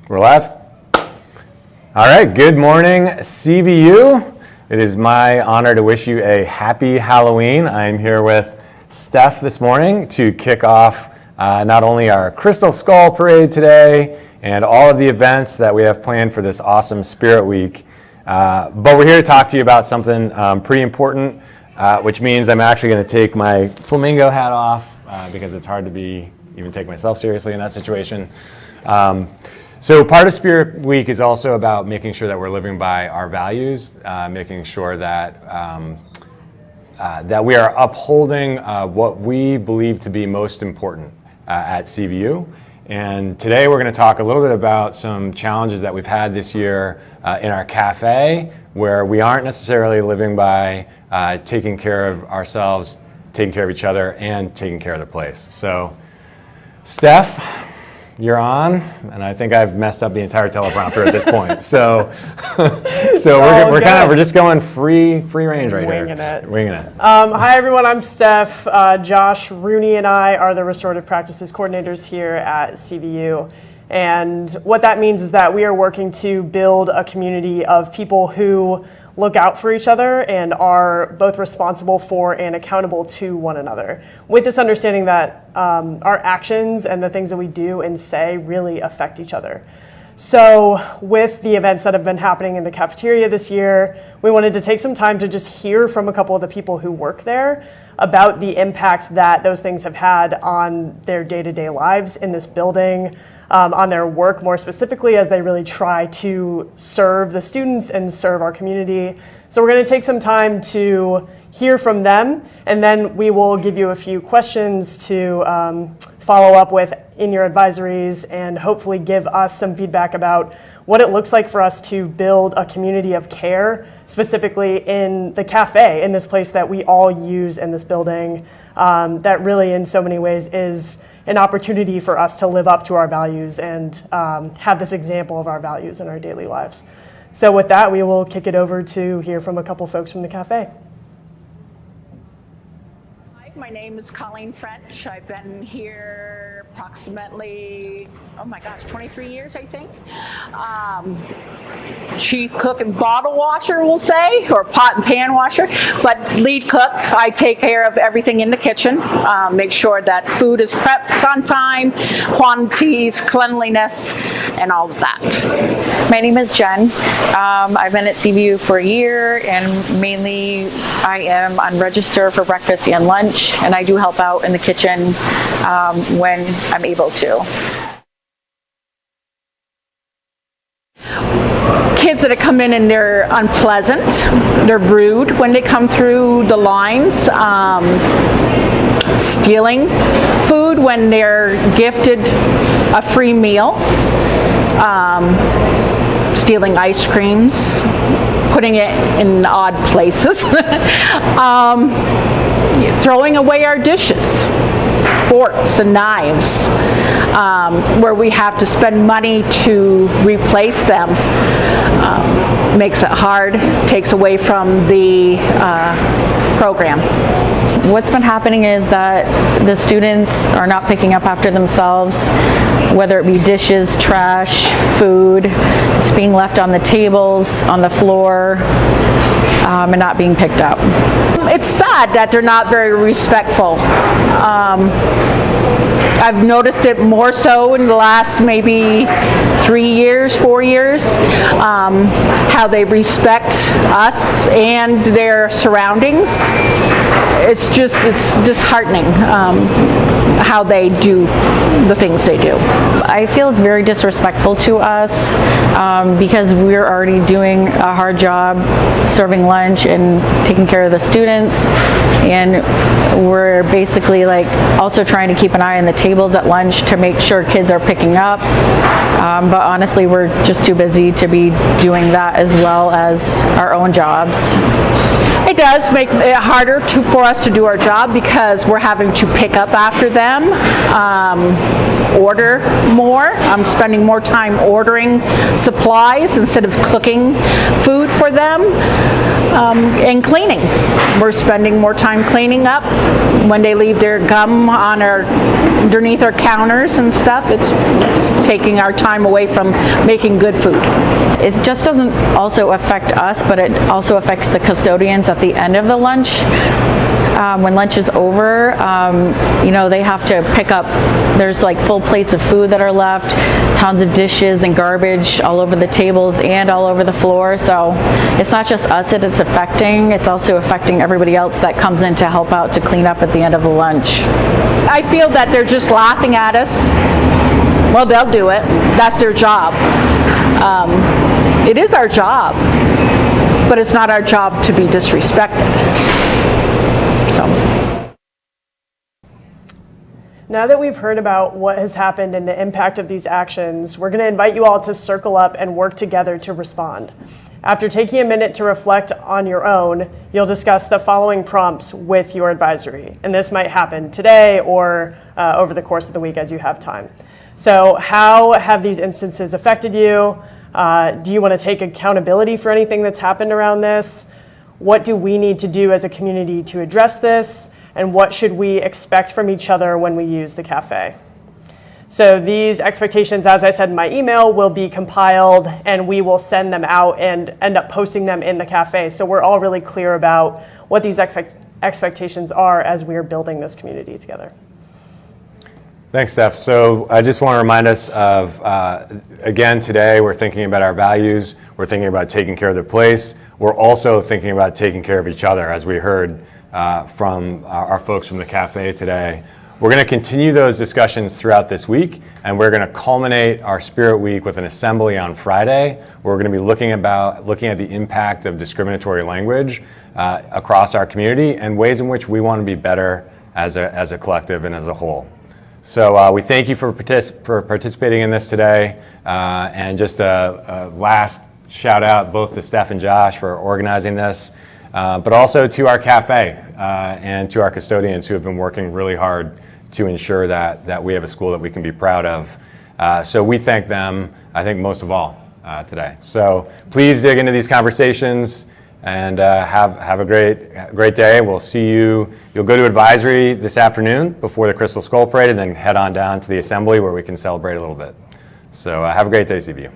We're live? All right, good morning, CVU. It is my honor to wish you a happy Halloween. I'm here with Steph this morning to kick off not only our Crystal Skull Parade today and all of the events that we have planned for this awesome Spirit Week, but we're here to talk to you about something pretty important, which means I'm actually going to take my flamingo hat off because it's hard to even take myself seriously in that situation. So part of Spirit Week is also about making sure that we're living by our values, making sure that that we are upholding what we believe to be most important at CVU. And today we're going to talk a little bit about some challenges that we've had this year in our cafe, where we aren't necessarily living by taking care of ourselves, taking care of each other, and taking care of the place. So, Steph, you're on, and I think I've messed up the entire teleprompter at this point. So we're just going free range right here. Winging it. Hi everyone, I'm Steph. Josh Rooney and I are the restorative practices coordinators here at CVU. And what that means is that we are working to build a community of people who look out for each other and are both responsible for and accountable to one another, with this understanding that our actions and the things that we do and say really affect each other. So with the events that have been happening in the cafeteria this year, we wanted to take some time to just hear from a couple of the people who work there about the impact that those things have had on their day-to-day lives in this building, on their work more specifically as they really try to serve the students and serve our community. So we're going to take some time to hear from them, and then we will give you a few questions to follow up with in your advisories and hopefully give us some feedback about what it looks like for us to build a community of care, specifically in the cafe, in this place that we all use in this building, that really in so many ways is an opportunity for us to live up to our values and have this example of our values in our daily lives. So with that, we will kick it over to hear from a couple folks from the cafe. My name is Colleen French. I've been here approximately, 23 years, I think. Chief cook and bottle washer, we'll say, or pot and pan washer, but lead cook. I take care of everything in the kitchen, make sure that food is prepped on time, quantities, cleanliness, and all of that. My name is Jen. I've been at CVU for a year, and mainly I am on register for breakfast and lunch, and I do help out in the kitchen when I'm able to. Kids that come in and they're unpleasant, they're rude when they come through the lines, stealing food when they're gifted a free meal, stealing ice creams, putting it in odd places, throwing away our dishes, forks and knives, where we have to spend money to replace them. Makes it hard, takes away from the program. What's been happening is that the students are not picking up after themselves, whether it be dishes, trash, food. It's being left on the tables, on the floor, and not being picked up. It's sad that they're not very respectful. I've noticed it more so in the last maybe 3 years, 4 years, how they respect us and their surroundings. It's disheartening how they do the things they do. I feel it's very disrespectful to us because we're already doing a hard job serving lunch and taking care of the students, and we're basically like also trying to keep an eye on the tables at lunch to make sure kids are picking up, but honestly we're just too busy to be doing that as well as our own jobs. It does make it harder for us to do our job because we're having to pick up after them, order more. I'm spending more time ordering supplies instead of cooking food for them. And cleaning. We're spending more time cleaning up. When they leave their gum on underneath our counters and stuff, it's taking our time away from making good food. It just doesn't also affect us, but it also affects the custodians at the end of the lunch. When lunch is over, they have to pick up, there's like full plates of food that are left, tons of dishes and garbage all over the tables and all over the floor. So it's not just us that it's affecting, it's also affecting everybody else that comes in to help out to clean up at the end of the lunch. I feel that they're just laughing at us. Well, they'll do it. That's their job. It is our job, but it's not our job to be disrespected. So. Now that we've heard about what has happened and the impact of these actions, we're going to invite you all to circle up and work together to respond. After taking a minute to reflect on your own, you'll discuss the following prompts with your advisory. And this might happen today or over the course of the week as you have time. So how have these instances affected you? Do you want to take accountability for anything that's happened around this? What do we need to do as a community to address this? And what should we expect from each other when we use the cafe? So these expectations, as I said in my email, will be compiled and we will send them out and end up posting them in the cafe. So we're all really clear about what these expectations are as we are building this community together. Thanks, Steph. So I just want to remind us of, again, today we're thinking about our values. We're thinking about taking care of the place. We're also thinking about taking care of each other, as we heard from our folks from the cafe today. We're going to continue those discussions throughout this week, and we're going to culminate our Spirit Week with an assembly on Friday. We're going to be looking at the impact of discriminatory language across our community and ways in which we want to be better as a collective and as a whole. So we thank you for participating in this today, and just a last shout out both to Steph and Josh for organizing this, but also to our cafe and to our custodians who have been working really hard to ensure that we have a school that we can be proud of. So we thank them, I think most of all, today. So please dig into these conversations and have a great day. We'll see you. You'll go to advisory this afternoon before the Crystal Skull Parade and then head on down to the assembly where we can celebrate a little bit. So have a great day, CVU.